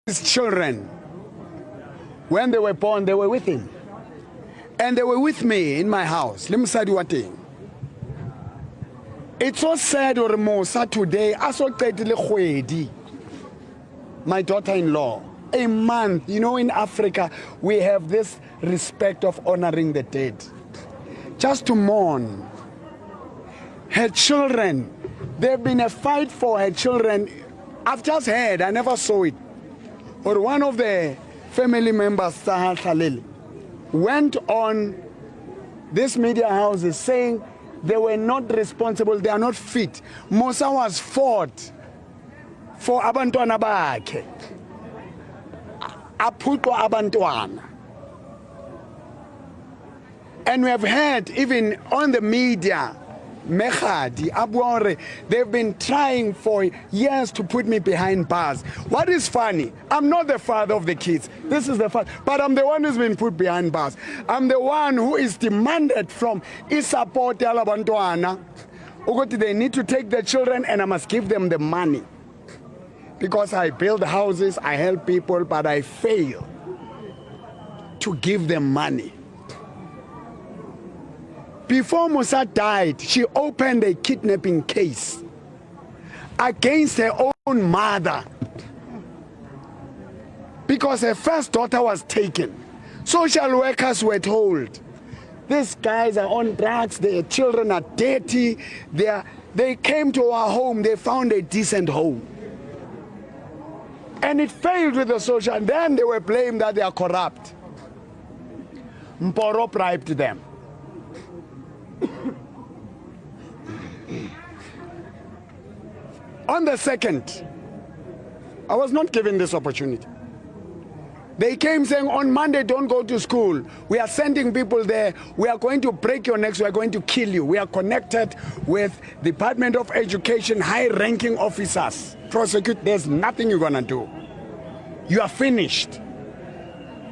His children, when they were born, they were with him. And they were with me in my house. Let me say one thing. It's so sad or Mosa today, my daughter-in-law, a month. You know, in Africa, we have this respect of honoring the dead. Just to mourn. Her children, there's been a fight for her children. I've just heard, I never saw it. Or one of the family members, Sahar Khalil, went on this media houses saying they were not responsible, they are not fit. Musa was fought for abantwana bakhe. Aputwa abantwana. And we have heard even on the media, Mechadi, Abuore, they've been trying for years to put me behind bars. What is funny? I'm not the father of the kids. This is the father. But I'm the one who's been put behind bars. I'm the one who is demanded from Isapot Alabantuana. They need to take the children and I must give them the money. Because I build houses, I help people, but I fail to give them money. Before Musa died, she opened a kidnapping case against her own mother because her first daughter was taken. Social workers were told, these guys are on drugs, their children are dirty, they came to our home, they found a decent home. And it failed with the social, and then they were blamed that they are corrupt. Mboro bribed them. On the second, I was not given this opportunity. They came saying, on Monday, don't go to school. We are sending people there. We are going to break your necks. We are going to kill you. We are connected with Department of Education, high-ranking officers. Prosecute, there's nothing you're going to do. You are finished.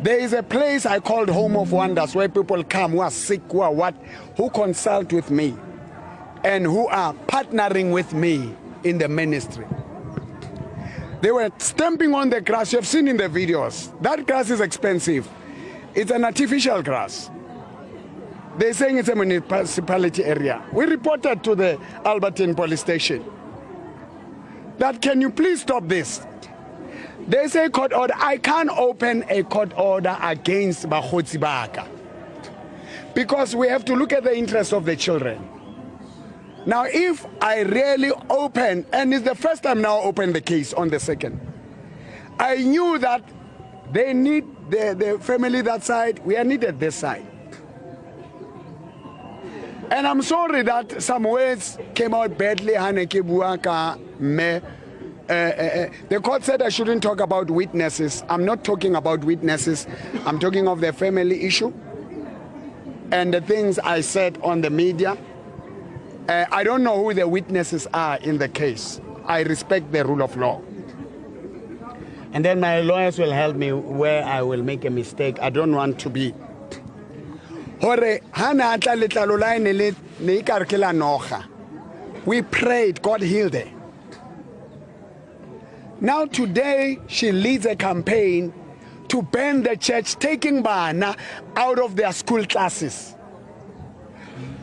There is a place I called Home of Wonders where people come who are sick, who consult with me and who are partnering with me in the ministry. They were stamping on the grass. You have seen in the videos. That grass is expensive. It's an artificial grass. They're saying it's a municipality area. We reported to the Albertine police station that, can you please stop this? They say court order. I can't open a court order against Bahotsi Baka because we have to look at the interest of the children. Now, if I really open, and it's the first time now I open the case on the second, I knew that they need the family that side, we are needed this side. And I'm sorry that some words came out badly. The court said I shouldn't talk about witnesses. I'm not talking about witnesses. I'm talking of the family issue and the things I said on the media. I don't know who the witnesses are in the case. I respect the rule of law. And then my lawyers will help me where I will make a mistake. I don't want to be. We prayed, God healed her. Now today, she leads a campaign to ban the church, taking Bana out of their school classes.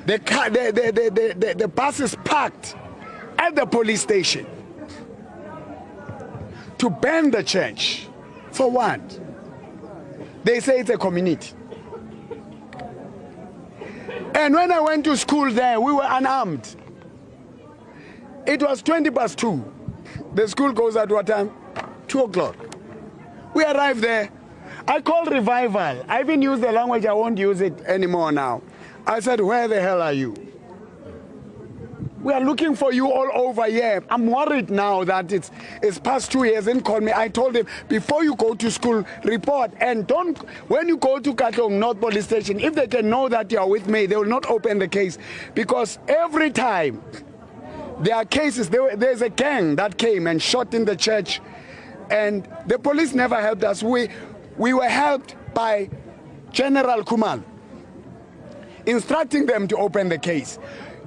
The bus is parked at the police station to ban the church. For what? They say it's a community. And when I went to school there, we were unarmed. It was 2:20. The school goes at what time? 2 o'clock. We arrived there. I called revival. I even used the language, I won't use it anymore now. I said, where the hell are you? We are looking for you all over here. I'm worried now that it's past 2 years. Didn't call me. I told him, before you go to school, report. And don't, when you go to Katong North Police Station, if they can know that you are with me, they will not open the case. Because every time there are cases, there's a gang that came and shot in the church. And the police never helped us. We were helped by General Kumal, instructing them to open the case.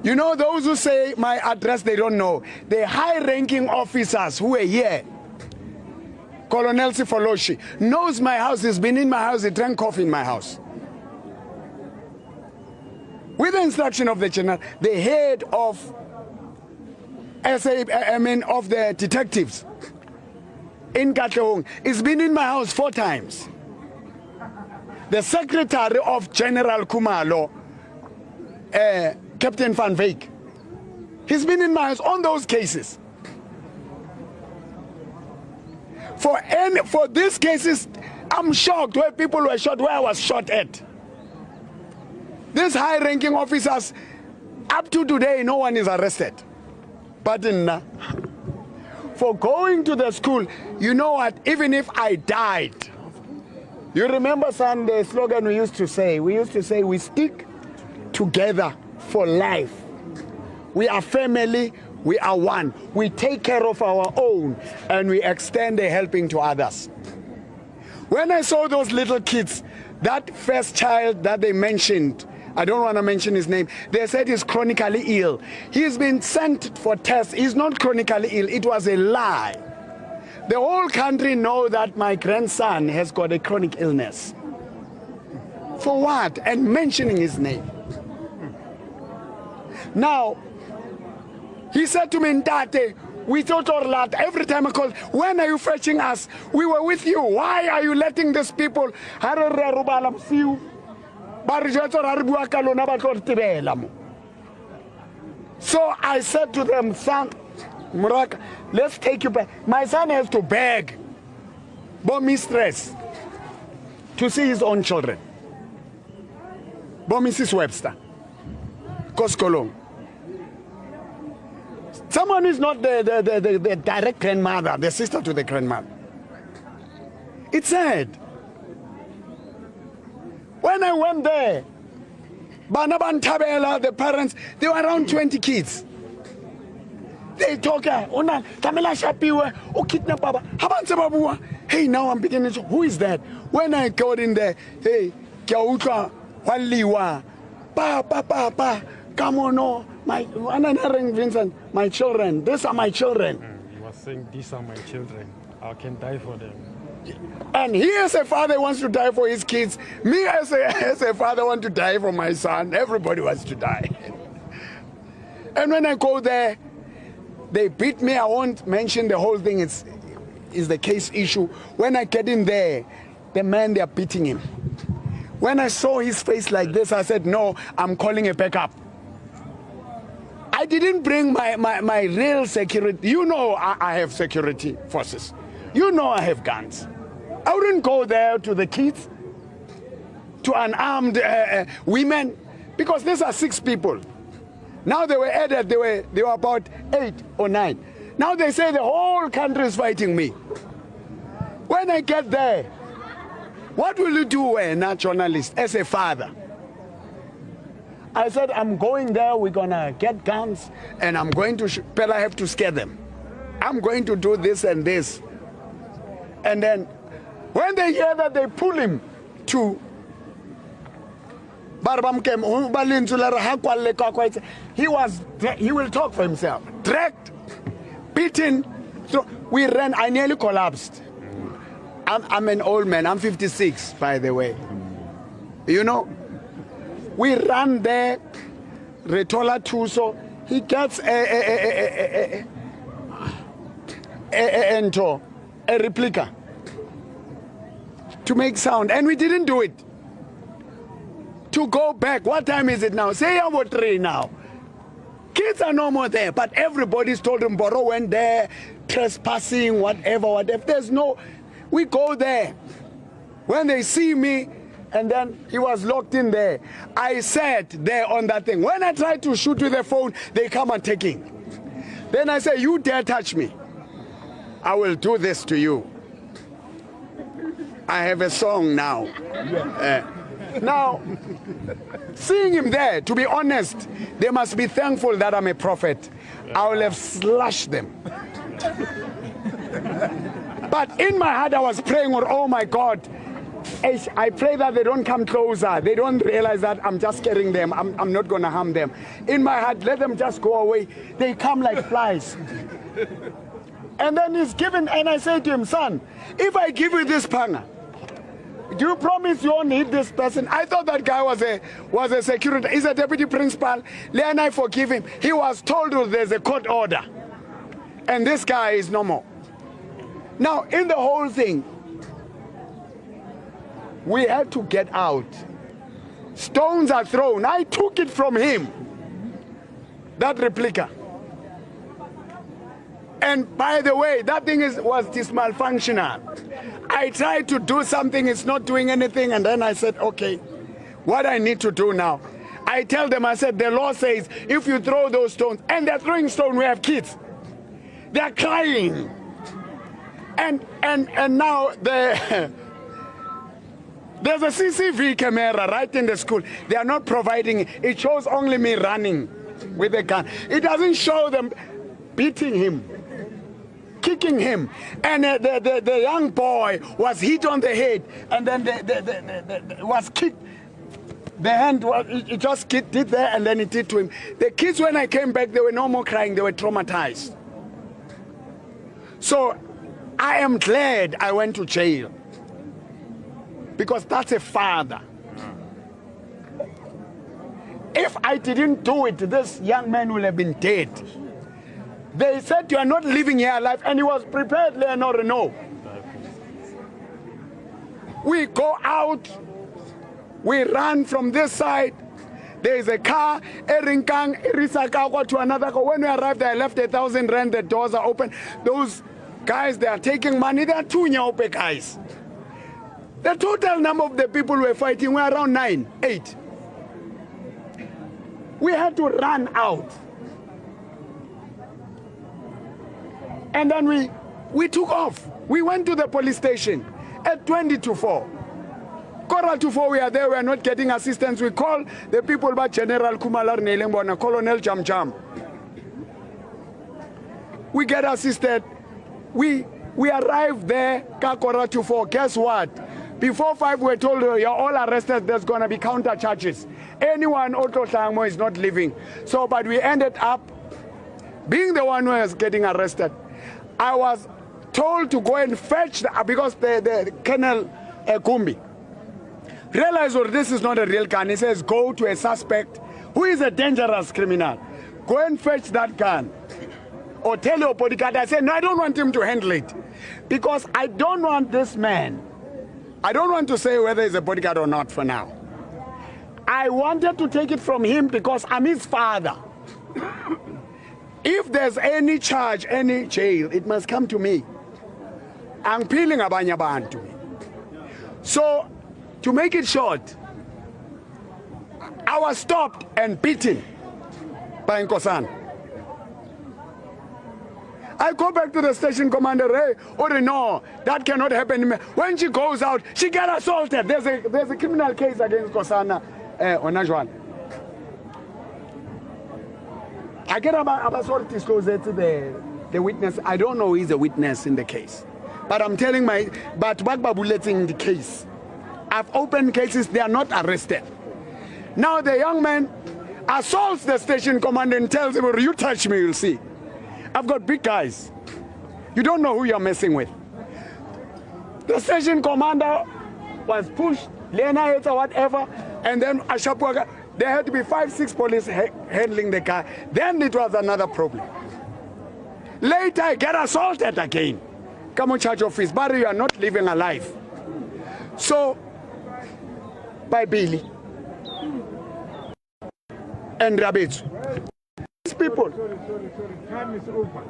You know, those who say my address, they don't know. The high-ranking officers who were here Colonel Sifoloshi, knows my house. He's been in my house. He drank coffee in my house. With the instruction of the general, the head of of the detectives in Katlehong, he's been in my house 4 times. The secretary of General Kumalo, Captain Van Veek, he's been in my house on those cases. For these cases, I'm shocked where people were shot, where I was shot at. These high-ranking officers, up to today, no one is arrested. But for going to the school, you know what, even if I died, you remember, son, the slogan we used to say? We used to say, we stick together for life. We are family, we are one. We take care of our own and we extend a helping to others. When I saw those little kids, that first child that they mentioned, I don't want to mention his name, they said he's chronically ill. He's been sent for tests. He's not chronically ill. It was a lie. The whole country know that my grandson has got a chronic illness. For what? And mentioning his name. Now, he said to me, Ntate, we thought Orlat, every time I called, when are you fetching us? We were with you. Why are you letting these people? So I said to them, son, Muraka, let's take you back. My son has to beg, mistress, to see his own children. Mrs. Webster, Koskolong. Someone is not the direct grandmother, the sister to the grandmother. It's sad. When I went there, Banaban Tabela, the parents, they were around 20 kids. They talk, Ona, Tamila Shapiwa, O kidnap Baba, Habansa Babua. Hey, now I'm beginning to, who is that? When I got in there, hey, Kyauka, Waliwa, Pa, come on, no, my, Vincent, my children, these are my children. You were saying, these are my children, I can die for them. And he as a father wants to die for his kids. Me as a father want to die for my son. Everybody wants to die. And when I go there, they beat me. I won't mention the whole thing. It's the case issue. When I get in there, the man, they are beating him. When I saw his face like this, I said, no, I'm calling a backup. I didn't bring my real security. You know I have security forces. You know I have guns. I wouldn't go there to the kids, to unarmed women, because these are 6 people. Now they were added, they were about 8 or 9. Now they say the whole country is fighting me. When I get there, what will you do as a journalist, as a father? I said, I'm going there, we're gonna get guns, and I'm going to, but I have to scare them. I'm going to do this and this. And then, when they hear that, they pull him to he will talk for himself. Dragged, beaten. So we ran. I nearly collapsed. I'm an old man. I'm 56, by the way. You know, we ran there. Retola Tuso. He gets a replica to make sound, and we didn't do it. To go back, what time is it now? Say about 3 now. Kids are no more there, but everybody's told him Mboro went there, trespassing, whatever. There's no, we go there. When they see me, and then he was locked in there. I sat there on that thing. When I tried to shoot with the phone, they come and taking. Then I say, you dare touch me, I will do this to you. I have a song now. Now, seeing him there, to be honest, they must be thankful that I'm a prophet. I will have slashed them. But in my heart, I was praying, oh my God, I pray that they don't come closer. They don't realize that I'm just scaring them. I'm not going to harm them. In my heart, let them just go away. They come like flies. And then he's given, and I say to him, son, if I give you this panga, do you promise you won't hit this person? I thought that guy was a security. He's a deputy principal. And I forgive him. He was told there's a court order. And this guy is no more. Now, in the whole thing, we had to get out. Stones are thrown. I took it from him, that replica. And by the way, that thing was malfunctional. I tried to do something, it's not doing anything, and then I said, okay, what I need to do now? I tell them, I said, the law says if you throw those stones, and they're throwing stones, we have kids. They're crying. And now there's a CCTV camera right in the school. They are not providing it. It shows only me running with a gun. It doesn't show them beating him, kicking him. And the young boy was hit on the head, and then was kicked. The hand, it just did there, and then it did to him. The kids, when I came back, they were no more crying. They were traumatized. So I am glad I went to jail, because that's a father. If I didn't do it, this young man would have been dead. They said you are not living here alive, and he was prepared, Leonore, no. We go out, we run from this side. There is a car, Erinkang, Irisaka, to another car. When we arrived, I left 1,000 rand, the doors are open. Those guys, they are taking money. They are 2 Nyaope guys. The total number of the people who were fighting were around 9, 8. We had to run out. And then we took off. We went to the police station at 20 to 4. Quarter to 4, we are there, we are not getting assistance. We call the people by General Kumalar Nelembona, Colonel Jam Jam. We get assisted. We arrived there, quarter to 4. Guess what? Before 5, we were told, you're all arrested, there's going to be counter charges. Anyone, Otto Sangmo, is not living. So, but we ended up being the one who was getting arrested. I was told to go and fetch, because the Colonel Kumbi realized, well, this is not a real gun. He says, go to a suspect who is a dangerous criminal. Go and fetch that gun. Or tell your bodyguard. I said, no, I don't want him to handle it. Because I don't want this man. I don't want to say whether he's a bodyguard or not for now. I wanted to take it from him because I'm his father. If there's any charge, any jail, it must come to me. I'm peeling abanye bantu. So, to make it short, I was stopped and beaten by Nkosan. I go back to the station commander, hey, oh no, that cannot happen. When she goes out, she got assaulted. There's a criminal case against Kosana Onajwan. I get about sort of disclose it to the witness. I don't know who is a witness in the case. But I'm telling but Bagbabuleting the case. I've opened cases, they are not arrested. Now the young man assaults the station commander and tells him, you touch me, you'll see. I've got big guys. You don't know who you're messing with. The station commander was pushed, Lena or whatever, and then Ashapwaga, there had to be 5, 6 police handling the car. Then it was another problem. Later, I get assaulted again. Come on, charge office, but you are not living a life. So, by Billy and Rabitz. People. Time is over.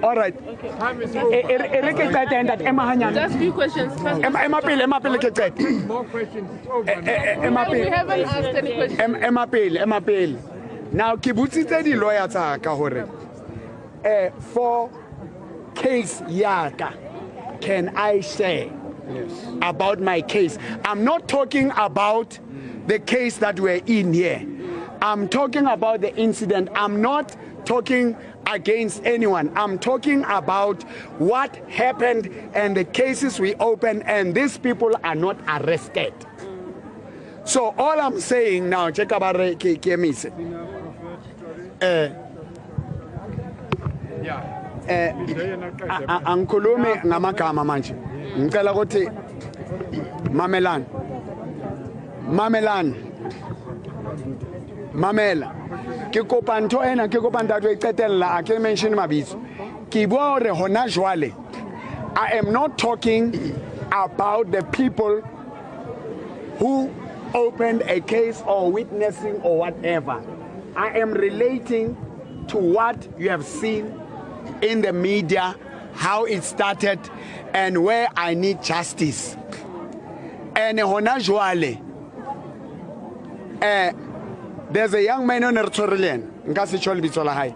All right. Okay. Time is over. Just few questions. More questions. It's over. We haven't asked any questions. Now, kibutsitse di lawyer tsa ka hore for case yaka, can I say about my case? I'm not talking about the case that we're in here. I'm talking about the incident. I'm not talking against anyone. I'm talking about what happened and the cases we opened, and these people are not arrested. So all I'm saying now, check about Kemise. Angikhulumi ngamagama manje. Ngicela ukuthi mamelani. Mamela. Ke kopa ntho ena ke kopa ntate e qetella a ke mention mabitso. Ke bua hore hona jwale I am not talking about the people who opened a case or witnessing or whatever. I am relating to what you have seen in the media, how it started, and where I need justice. And hona jwale, there's a young man on R3000. Nka se tshole bitso la hae.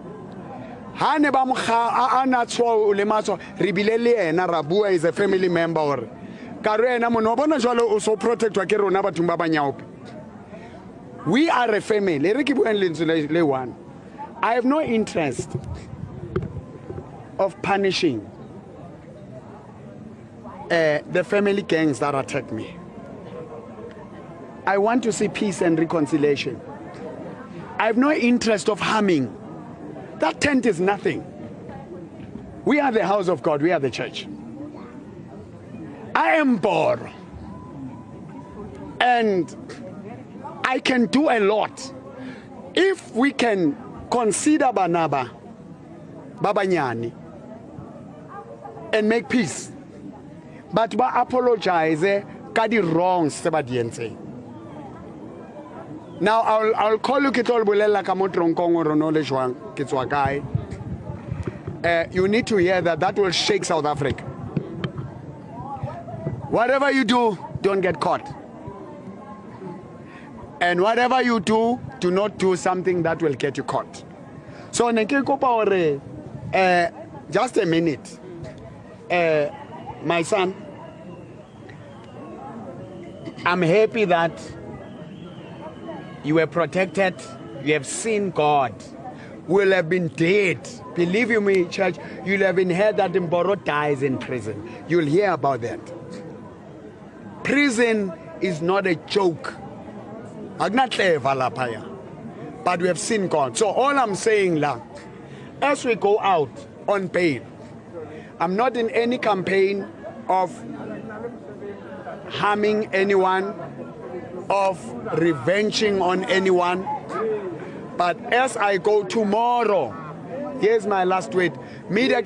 Ha ne ba mokga a na tshwa o le matso re bile le ena ra bua is a family member or ka re ena mono bona jwale o so protectwa ke rona bathong ba banyaope. We are a family. Re ke bueng lentswe le one. I have no interest of punishing the family gangs that attack me. I want to see peace and reconciliation. I have no interest of harming. That tent is nothing. We are the house of God. We are the church. I am Mboro. And I can do a lot. If we can consider Banaba, Babanyani, and make peace. But ba apologize ka di wrongs se ba di entseng. Now I'll call you Kitol Bulela Kamotronkongo Ronole Juan Kitswakai. You need to hear that will shake South Africa. Whatever you do, don't get caught. And whatever you do, do not do something that will get you caught. So just a minute. My son, I'm happy that you were protected. You have seen God. Will have been dead. Believe you me, church, you'll have been heard that Mboro dies in prison. You'll hear about that. Prison is not a joke. But we have seen God. So all I'm saying now, as we go out on bail, I'm not in any campaign of harming anyone, of revenging on anyone. But as I go tomorrow, here's my last word. Media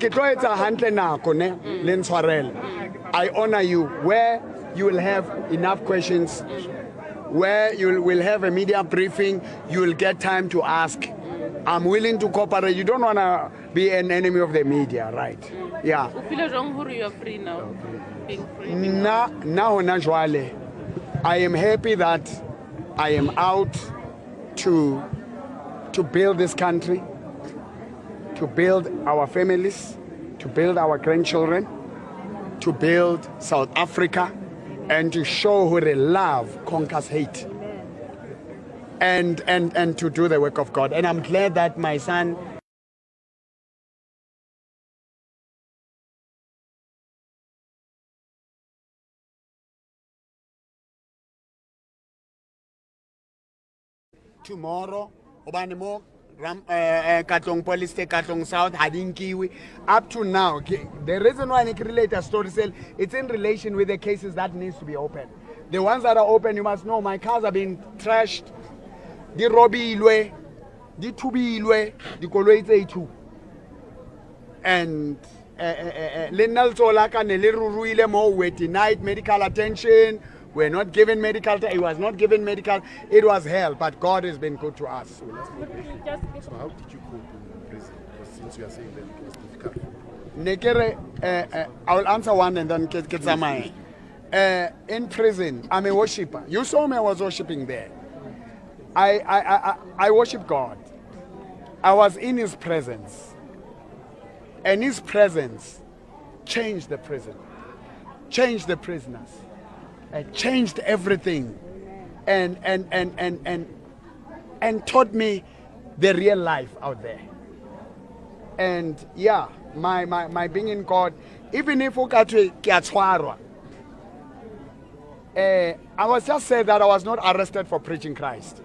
I honor you where you will have enough questions, where you will have a media briefing, you will get time to ask. I'm willing to cooperate. You don't want to be an enemy of the media, right? Yeah. You are free now. Being free. I am happy that I am out to build this country, to build our families, to build our grandchildren, to build South Africa, and to show who the love conquers hate. And to do the work of God. And I'm glad that my son tomorrow, Obanemo, Katong Police State, Katong South, Hadinkiwi. Up to now, the reason why I can relate a story, it's in relation with the cases that needs to be open. The ones that are open, you must know, my cars are being trashed. Di robilwe, di tubilwe, di koloi tse two. And Linal Zolaka ne le ruruile mo, we denied medical attention. We're not given medical. It was not given medical. It was hell. But God has been good to us. So how did you cope in prison? Because since you are saying that it was difficult. I will answer one and then get Zamai. In prison, I'm a worshiper. You saw me. I was worshiping there. I worship God. I was in His presence, and His presence changed the prison, changed the prisoners. Changed everything, and and taught me the real life out there. And yeah, my being in God, even if I was just said that I was not arrested for preaching Christ.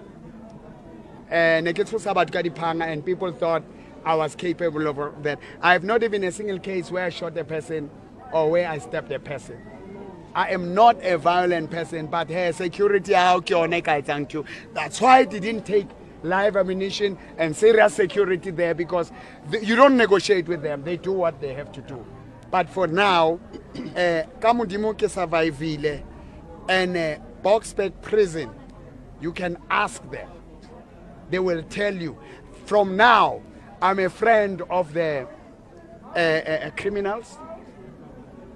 And people thought I was capable of that. I have not even a single case where I shot a person or where I stabbed a person. I am not a violent person, but hey, security, thank you. That's why I didn't take live ammunition and serious security there, because you don't negotiate with them. They do what they have to do. But for now, survive and Boksburg prison, you can ask them. They will tell you. From now, I'm a friend of the criminals,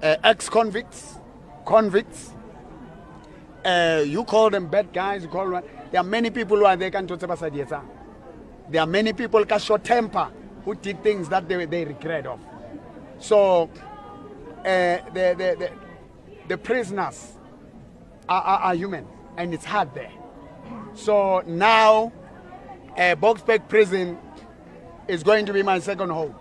ex-convicts, convicts. You call them bad guys. You call them. There are many people who are there. There are many people who short temper, who did things that they regret of. So the prisoners are human, and it's hard there. So now, Boksburg prison is going to be my second home.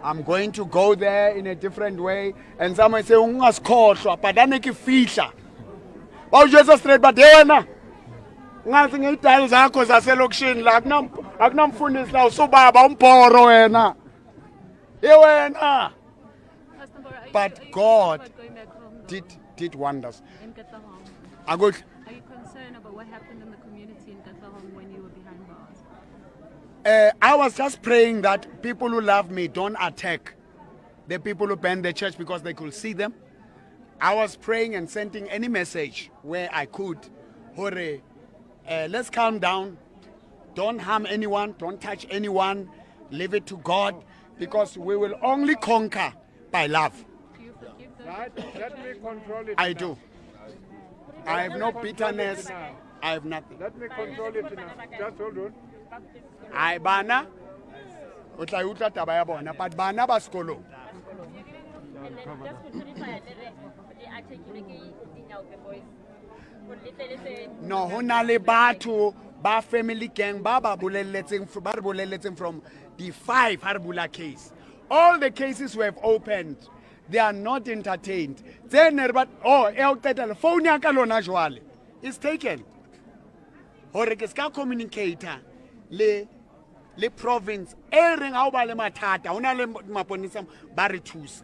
I'm going to go there in a different way. And someone say, "Ungaskhohlwa, padaneki fihla." Bawujeza straight but yena. Ngathi ngeyidali zakho zaselokishini la akunamfundisi la usubaba umbhoro wena. Yewena. Pastor Mboro, But are you God about going back home, though, did wonders. in Katlehong? I go. Are you concerned about what happened in the community in Katlehong when you were behind bars? I was just praying that people who love me don't attack the people who burned the church because they could see them. I was praying and sending any message where I could. Hore, let's calm down. Don't harm anyone. Don't touch anyone. Leave it to God, because we will only conquer by love. Do you forgive them? Let me control it. I do. I have no bitterness. I have nothing. Let me control it now. Just hold on. I bana. Utla utla taba ya bona, but bana ba sekolo. No, ho na le batho ba family gang ba boleletseng from the 5 Harbula case. All the cases we have opened, they are not entertained. Then phone ya ka lona jwale is taken. Hore ke ska communicator le province e reng ha o ba le mathata hona le maponisa ba re thusa.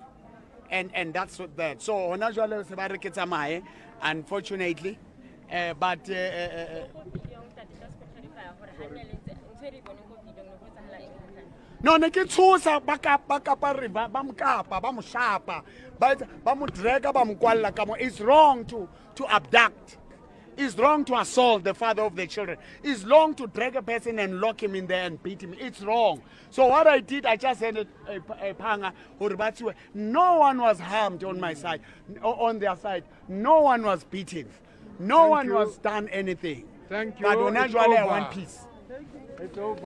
And that's what that. So hona jwale se ba re ke tsamaye, unfortunately. But no, ne ke tshosa ba kapa river ba mkapa ba mo shapa ba mo drega ba mo kwalla ka mo. It's wrong to abduct. It's wrong to assault the father of the children. It's wrong to drag a person and lock him in there and beat him. It's wrong. So what I did, I just sent a panga. No one was harmed on my side, on their side. No one was beaten. No one was done anything. Thank you. But on It's I over. want peace. It's over.